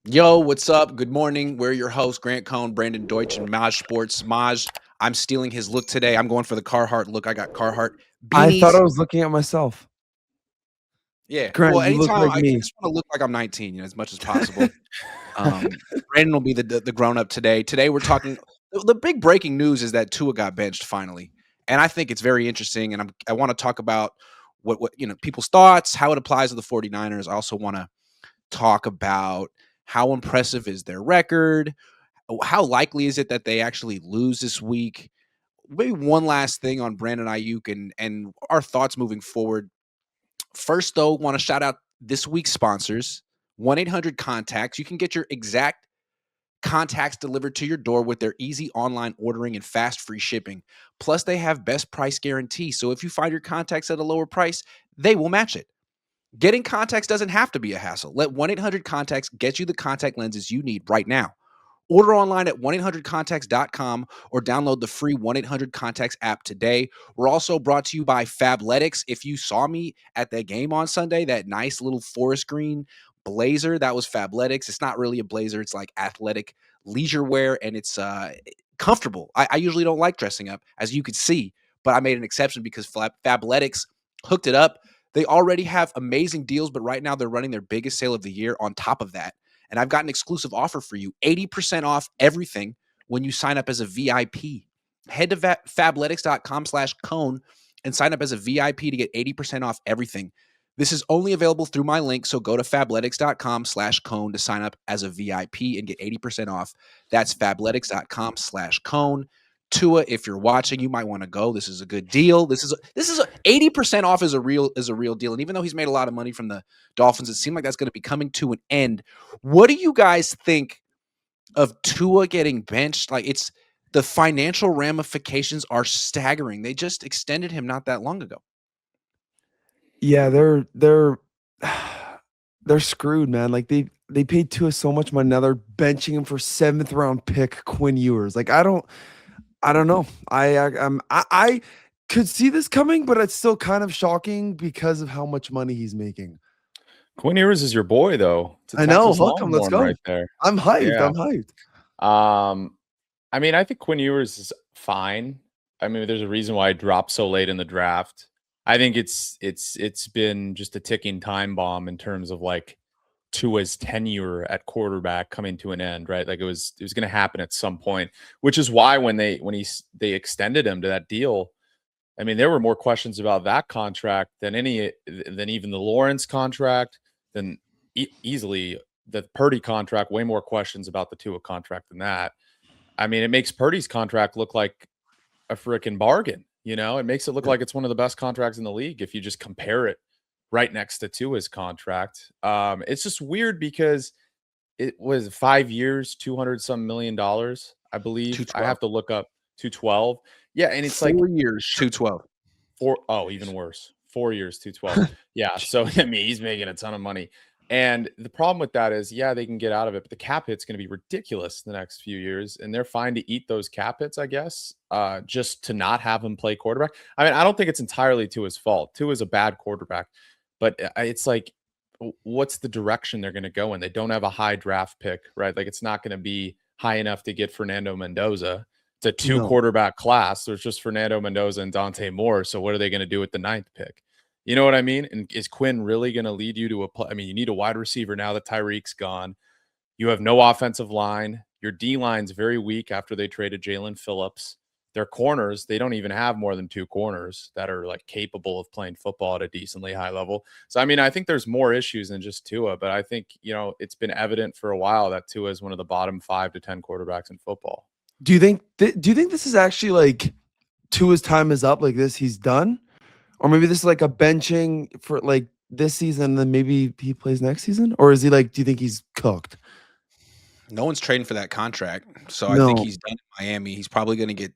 Yo, what's up? Good morning. We're your hosts, Grant Cohn, Brandon Deutsch, and Maj Sports. Maj, I'm stealing his look today. I'm going for the Carhartt look. I got Carhartt I thought beanies. I was looking at myself. Yeah. Grant, Well, you look anytime like I me. just want to look like I'm 19, as much as possible. Brandon will be the grown up today. Today we're talking. The big breaking news is that Tua got benched finally, and I think it's very interesting. And I want to talk about what people's thoughts, how it applies to the 49ers. I also want to talk about how impressive is their record. How likely is it that they actually lose this week? Maybe one last thing on Brandon Ayuk and our thoughts moving forward. First, though, want to shout out this week's sponsors, 1-800-CONTACTS. You can get your exact contacts delivered to your door with their easy online ordering and fast free shipping. Plus, they have best price guarantee. So if you find your contacts at a lower price, they will match it. Getting contacts doesn't have to be a hassle. Let 1-800-CONTACTS get you the contact lenses you need right now. Order online at 1-800-CONTACTS.com or download the free 1-800-CONTACTS app today. We're also brought to you by Fabletics. If you saw me at that game on Sunday, that nice little forest green blazer, that was Fabletics. It's not really a blazer. It's like athletic leisure wear, and it's comfortable. I usually don't like dressing up, as you could see, but I made an exception because Fabletics hooked it up. They already have amazing deals, but right now they're running their biggest sale of the year on top of that. And I've got an exclusive offer for you, 80% off everything when you sign up as a VIP. Head to fabletics.com/cone and sign up as a VIP to get 80% off everything. This is only available through my link, so go to fabletics.com/cone to sign up as a VIP and get 80% off. That's fabletics.com/cone. Tua, if you're watching, you might want to go. This is a good deal. This is 80% off is a real deal. And even though he's made a lot of money from the Dolphins, it seemed like that's going to be coming to an end. What do you guys think of Tua getting benched? Like, it's the financial ramifications are staggering. They just extended him not that long ago. Yeah, they're screwed, man. Like they paid Tua so much money. Now they're benching him for 7th round pick Quinn Ewers. Like I don't know. I could see this coming, but it's still kind of shocking because of how much money he's making. Quinn Ewers is your boy, though. It's a I know. Texas Welcome. Let's Longhorn go. right there. I'm hyped. Yeah. I'm hyped. I mean, I think Quinn Ewers is fine. I mean, there's a reason why I dropped so late in the draft. I think it's been just a ticking time bomb in terms of like Tua's tenure at quarterback coming to an end, right? Like it was going to happen at some point, which is why when they extended him to that deal, I mean, there were more questions about that contract than even the Lawrence contract, than easily the Purdy contract. Way more questions about the Tua contract than that. I mean, it makes Purdy's contract look like a freaking bargain. It makes it look like it's one of the best contracts in the league if you just compare it right next to Tua's contract. It's just weird because it was 5 years, 200 some $1 million, I believe. I 212. have to look up 212. Yeah, and it's 4 like years, 212. even worse. 4 years, 212. Yeah. So I mean, he's making a ton of money. And the problem with that is, yeah, they can get out of it, but the cap hit's going to be ridiculous the next few years. And they're fine to eat those cap hits, I guess, just to not have him play quarterback. I mean, I don't think it's entirely Tua's fault. Tua's a bad quarterback, but it's like, what's the direction they're going to go in? They don't have a high draft pick, right? Like it's not going to be high enough to get Fernando Mendoza. It's a 2 No. quarterback class. There's just Fernando Mendoza and Dante Moore. So what are they going to do with the 9th pick? You know what I mean? And is Quinn really going to lead you to I mean, you need a wide receiver now that Tyreek's gone. You have no offensive line. Your D line's very weak after they traded Jalen Phillips. Their corners, they don't even have more than 2 corners that are like capable of playing football at a decently high level. So, I mean, I think there's more issues than just Tua, but I think, it's been evident for a while that Tua is one of the bottom 5 to 10 quarterbacks in football. Do you think this is actually like Tua's time is up? Like this, he's done? Or maybe this is like a benching for like this season, and then maybe he plays next season? Or is he like, do you think he's cooked? No one's trading for that contract. So I think No. he's done in Miami. He's probably going to get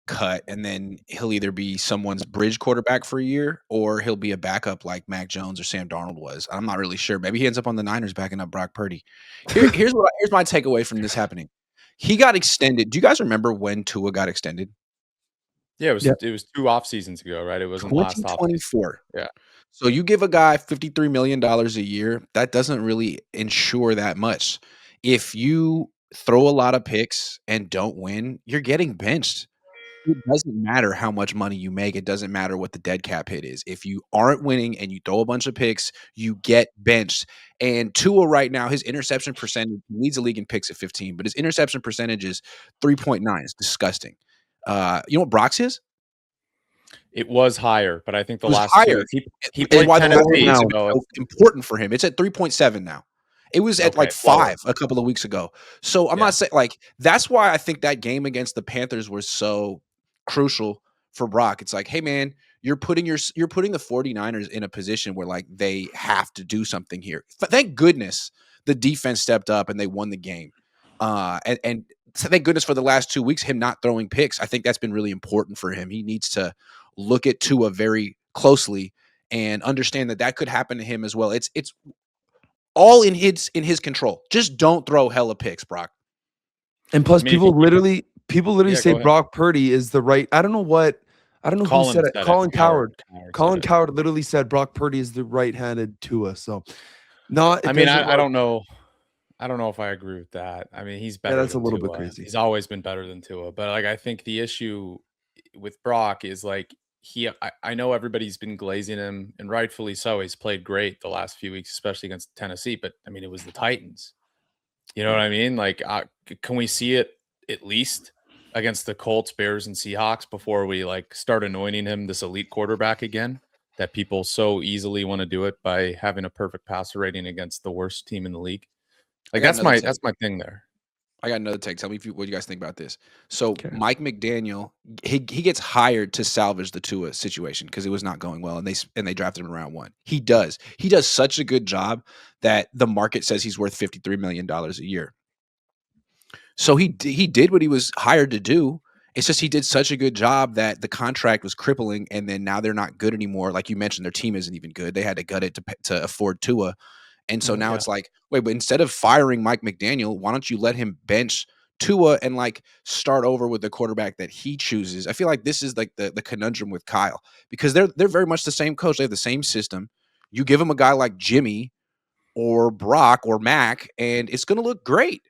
cut, and then he'll either be someone's bridge quarterback for a year or he'll be a backup like Mac Jones or Sam Darnold was. I'm not really sure. Maybe he ends up on the Niners backing up Brock Purdy. Here's my takeaway from this happening. He got extended. Do you guys remember when Tua got extended? Yeah, Yeah. it was 2 off seasons ago, right? It wasn't last off season. 2024. Yeah. So you give a guy $53 million a year, that doesn't really ensure that much. if you throw a lot of picks and don't win, you're getting benched. It doesn't matter how much money you make. It doesn't matter what the dead cap hit is. If you aren't winning and you throw a bunch of picks, you get benched. And Tua right now, his interception percentage leads the league in picks at 15, but his interception percentage is 3.9. It's disgusting. You know what Brock's is? It was higher, but I think the It was last higher. two he It's played why the last 2 Tennessee, weeks now. have been so so important for him. It's at 3.7 now. It was at like okay, lower. 5 a couple of weeks ago. So I'm Yeah. not saying like that's why I think that game against the Panthers was so crucial for Brock. It's like, hey man, you're putting the 49ers in a position where like they have to do something here. Thank goodness the defense stepped up and they won the game. And so thank goodness for the last 2 weeks, him not throwing picks. I think that's been really important for him. He needs to look at Tua very closely and understand that that could happen to him as well. It's all in his control. Just don't throw hella picks, Brock. And plus, I mean, if people you- literally Yeah, say go ahead. Brock Purdy is the right. I don't know who Colin said it. said it. Colin Coward. Colin said it. Coward literally said Brock Purdy is the right-handed Tua. So, not. I mean, I don't know. I don't know if I agree with that. I mean, he's better. that's a than little bit Tua. crazy. He's always been better than Tua, but like I think the issue with Brock is like I know everybody's been glazing him, and rightfully so. He's played great the last few weeks, especially against Tennessee. But I mean, it was the Titans. You know what I mean? Like, can we see it at least against the Colts, Bears, and Seahawks before we like start anointing him this elite quarterback again? That people so easily want to do it by having a perfect passer rating against the worst team in the league. Like that's my thing there. I got another take. Tell me what you guys think about this. So Okay. Mike McDaniel, he gets hired to salvage the Tua situation because it was not going well, and they drafted him in round 1. He does such a good job that the market says he's worth $53 million a year. So he did what he was hired to do. It's just he did such a good job that the contract was crippling, and then now they're not good anymore. Like you mentioned, their team isn't even good. They had to gut it to afford Tua. And so now it's like, wait, but instead of firing Mike McDaniel, why don't you let him bench Tua and like start over with the quarterback that he chooses? I feel like this is like the conundrum with Kyle because they're very much the same coach. They have the same system. You give him a guy like Jimmy or Brock or Mac, and it's going to look great.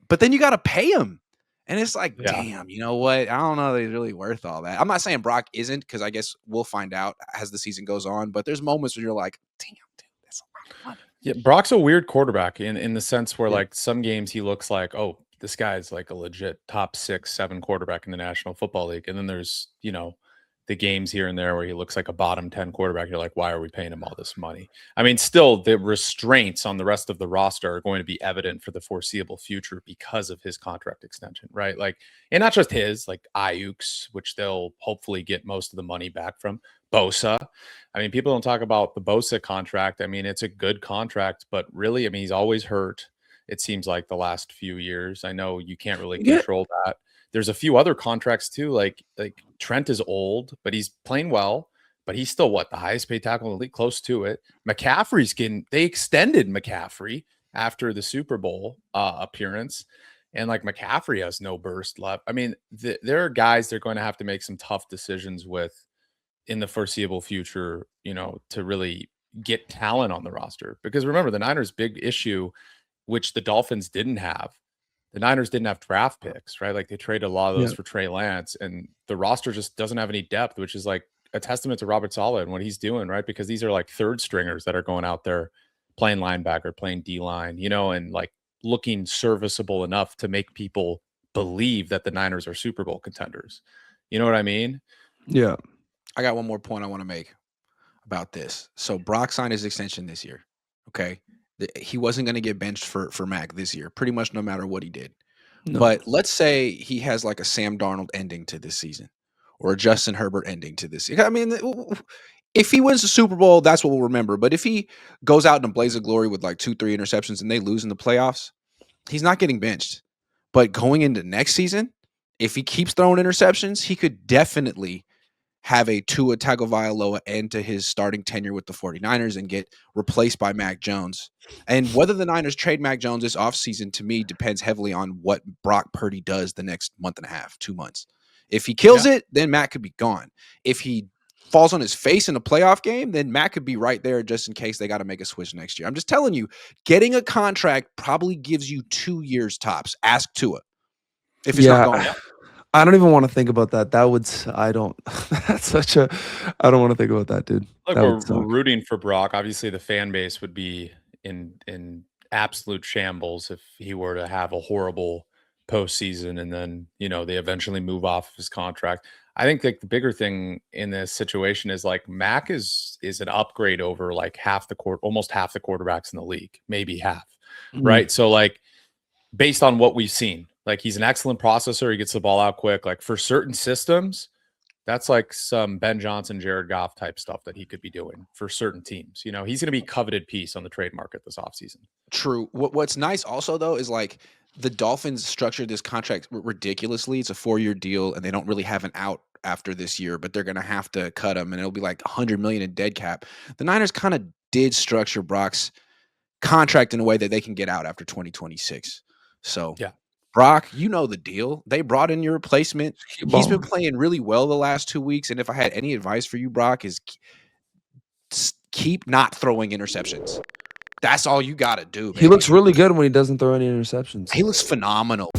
But then you got to pay him. And it's like, damn, you know what? I don't know that he's really worth all that. I'm not saying Brock isn't because I guess we'll find out as the season goes on. But there's moments where you're like, damn, dude, that's a lot of money. Yeah, Brock's a weird quarterback in the sense where like some games he looks like, oh, this guy's like a legit top 6, 7 quarterback in the National Football League. And then there's, the games here and there where he looks like a bottom 10 quarterback. You're like, why are we paying him all this money? I mean, still the restraints on the rest of the roster are going to be evident for the foreseeable future because of his contract extension, right? Like, and not just his, like Ayuk's, which they'll hopefully get most of the money back from. Bosa. I mean, people don't talk about the Bosa contract. I mean, it's a good contract, but really, I mean, he's always hurt. It seems like the last few years. I know you can't really control that. There's a few other contracts too. Like Trent is old, but he's playing well. But he's still the highest paid tackle in the league, close to it. McCaffrey's they extended McCaffrey after the Super Bowl appearance. And like McCaffrey has no burst left. I mean, there are guys they're going to have to make some tough decisions with in the foreseeable future, to really get talent on the roster. Because remember, the Niners' big issue, which the Dolphins didn't have, the Niners didn't have draft picks, right? Like they traded a lot of those for Trey Lance, and the roster just doesn't have any depth, which is like a testament to Robert Saleh and what he's doing, right? Because these are like third stringers that are going out there playing linebacker, playing D-line, and like looking serviceable enough to make people believe that the Niners are Super Bowl contenders. You know what I mean? Yeah. I got one more point I want to make about this. So Brock signed his extension this year. Okay. He wasn't going to get benched for Mac this year, pretty much no matter what he did. No. But let's say he has like a Sam Darnold ending to this season or a Justin Herbert ending to this. I mean, if he wins the Super Bowl, that's what we'll remember. But if he goes out in a blaze of glory with like 2-3 interceptions and they lose in the playoffs, he's not getting benched. But going into next season, if he keeps throwing interceptions, he could definitely have a Tua Tagovailoa end to his starting tenure with the 49ers and get replaced by Mac Jones. And whether the Niners trade Mac Jones this offseason, to me, depends heavily on what Brock Purdy does the next month and a half, 2 months. If he kills it, then Mac could be gone. If he falls on his face in a playoff game, then Mac could be right there just in case they got to make a switch next year. I'm just telling you, getting a contract probably gives you 2 years tops. Ask Tua if it's not going well. I don't even want to think about that. I don't. That's such a. I don't want to think about that, dude. Look, That we're rooting for Brock. Obviously, the fan base would be in absolute shambles if he were to have a horrible postseason and then they eventually move off his contract. I think like the bigger thing in this situation is like Mac is an upgrade over like almost half the quarterbacks in the league, maybe half, right? So like based on what we've seen, like he's an excellent processor. He gets the ball out quick. Like for certain systems, that's like some Ben Johnson, Jared Goff type stuff that he could be doing for certain teams. He's going to be a coveted piece on the trade market this offseason. True. What's nice also though is like the Dolphins structured this contract ridiculously. It's a 4-year deal, and they don't really have an out after this year, but they're going to have to cut him, and it'll be like $100 million in dead cap. The Niners kind of did structure Brock's contract in a way that they can get out after 2026. So yeah. Brock, you know the deal. They brought in your replacement. He's been playing really well the last 2 weeks. And if I had any advice for you, Brock, is keep not throwing interceptions. That's all you got to do, man. He looks really good when he doesn't throw any interceptions. He looks phenomenal.